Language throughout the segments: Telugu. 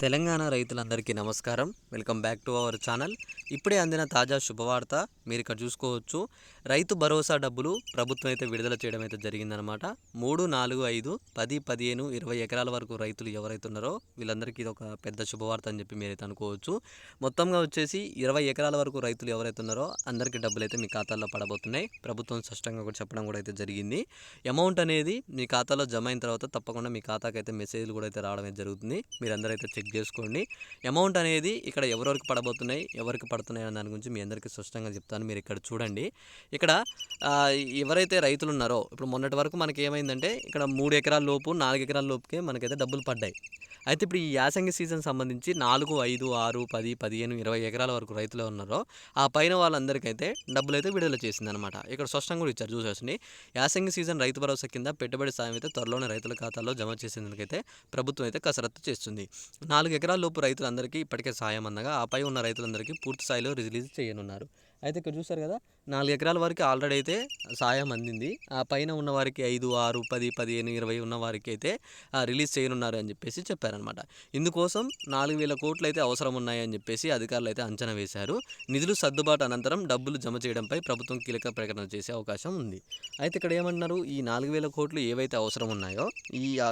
తెలంగాణ రైతులందరికీ నమస్కారం. Welcome back to our channel. ఇప్పుడే అందిన తాజా శుభవార్త మీరు ఇక్కడ చూసుకోవచ్చు. రైతు భరోసా డబ్బులు ప్రభుత్వం అయితే విడుదల చేయడం అయితే జరిగిందనమాట. 3, 4, 5, 10, 15, 20 ఎకరాల వరకు రైతులు ఎవరైతే ఉన్నారో వీళ్ళందరికీ ఇది ఒక పెద్ద శుభవార్త అని చెప్పి మీరైతే అనుకోవచ్చు. మొత్తంగా వచ్చేసి 20 ఎకరాల వరకు రైతులు ఎవరైతే ఉన్నారో అందరికీ డబ్బులు అయితే మీ ఖాతాల్లో పడబోతున్నాయి. ప్రభుత్వం స్పష్టంగా కూడా చెప్పడం కూడా అయితే జరిగింది. అమౌంట్ అనేది మీ ఖాతాలో జమ అయిన తర్వాత తప్పకుండా మీ ఖాతాకి అయితే మెసేజ్లు కూడా అయితే రావడం అయితే జరుగుతుంది. మీరందరూ అయితే చెక్ చేసుకోండి. అమౌంట్ అనేది ఇక్కడ ఎవరెవరికి పడబోతున్నాయి, ఎవరికి పడుతున్నాయి అనే దాని గురించి మీ అందరికీ స్పష్టంగా చెప్తాను. మీరు ఇక్కడ చూడండి. ఇక్కడ ఎవరైతే రైతులు ఉన్నారో ఇప్పుడు మొన్నటి వరకు మనకి ఏమైందంటే ఇక్కడ 3 ఎకరాల లోపు 4 ఎకరాల లోపుకే మనకైతే డబ్బులు పడ్డాయి. అయితే ఇప్పుడు ఈ యాసంగి సీజన్ సంబంధించి 4, 5, 6, 10, 15, 20 ఎకరాల వరకు రైతులు ఉన్నారో ఆ పైన వాళ్ళందరికైతే డబ్బులు అయితే విడుదల చేసిందనమాట. ఇక్కడ స్పష్టంగా కూడా ఇచ్చారు చూసేసి. యాసంగి సీజన్ రైతు భరోసా కింద పెట్టుబడి సాయం అయితే త్వరలోనే రైతుల ఖాతాల్లో జమ చేసేందుకైతే ప్రభుత్వం అయితే కసరత్తు చేస్తుంది. 4 ఎకరాల లోపు రైతులందరికీ ఇప్పటికే సాయం అందగా ఆపై ఉన్న రైతులందరికీ పూర్తి స్థాయిలో రిలీజ్ చేయనున్నారు. అయితే ఇక్కడ చూస్తారు కదా, 4 ఎకరాల వరకు ఆల్రెడీ అయితే సాయం అందింది. ఆ పైన ఉన్న వారికి 5, 6, 10, 15, 20 ఉన్న వారికి అయితే రిలీజ్ చేయనున్నారు అని చెప్పేసి చెప్పారనమాట. ఇందుకోసం 4,000 కోట్లు అయితే అవసరం ఉన్నాయని చెప్పేసి అధికారులు అయితే అంచనా వేశారు. నిధులు సర్దుబాటు అనంతరం డబ్బులు జమ చేయడంపై ప్రభుత్వం కీలక ప్రకటన చేసే అవకాశం ఉంది. అయితే ఇక్కడ ఏమన్నారు, ఈ 4,000 కోట్లు ఏవైతే అవసరం ఉన్నాయో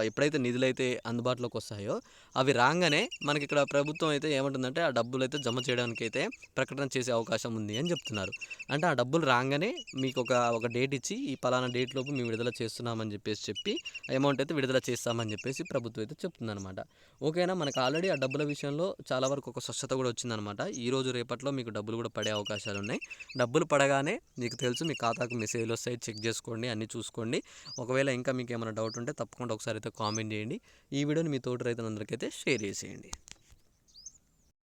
ఎప్పుడైతే నిధులైతే అందుబాటులోకి వస్తాయో అవి రాగానే మనకి ఇక్కడ ప్రభుత్వం అయితే ఏమంటుందంటే ఆ డబ్బులు అయితే జమ చేయడానికి అయితే ప్రకటన చేసే అవకాశం ఉంది అని చెప్తున్నారు. అంటే ఆ డబ్బులు రాగానే మీకు ఒక డేట్ ఇచ్చి ఈ పలానా డేట్ లోపు మేము విడుదల చేస్తున్నామని చెప్పి అమౌంట్ అయితే విడుదల చేస్తామని చెప్పేసి ప్రభుత్వం అయితే చెప్తుందనమాట. ఓకేనా, మనకు ఆల్రెడీ ఆ డబ్బుల విషయంలో చాలా వరకు ఒక స్వచ్ఛత కూడా వచ్చిందనమాట. ఈ రోజు రేపట్లో మీకు డబ్బులు కూడా పడే అవకాశాలు ఉన్నాయి. డబ్బులు పడగానే మీకు తెలుసు మీ ఖాతాకు మెసేజ్లు వస్తాయి, చెక్ చేసుకోండి, అన్నీ చూసుకోండి. ఒకవేళ ఇంకా మీకు ఏమైనా డౌట్ ఉంటే తప్పకుండా ఒకసారి అయితే కామెంట్ చేయండి. ఈ వీడియోని మీ తోటి రైతులందరికీ అయితే షేర్ చేసేయండి.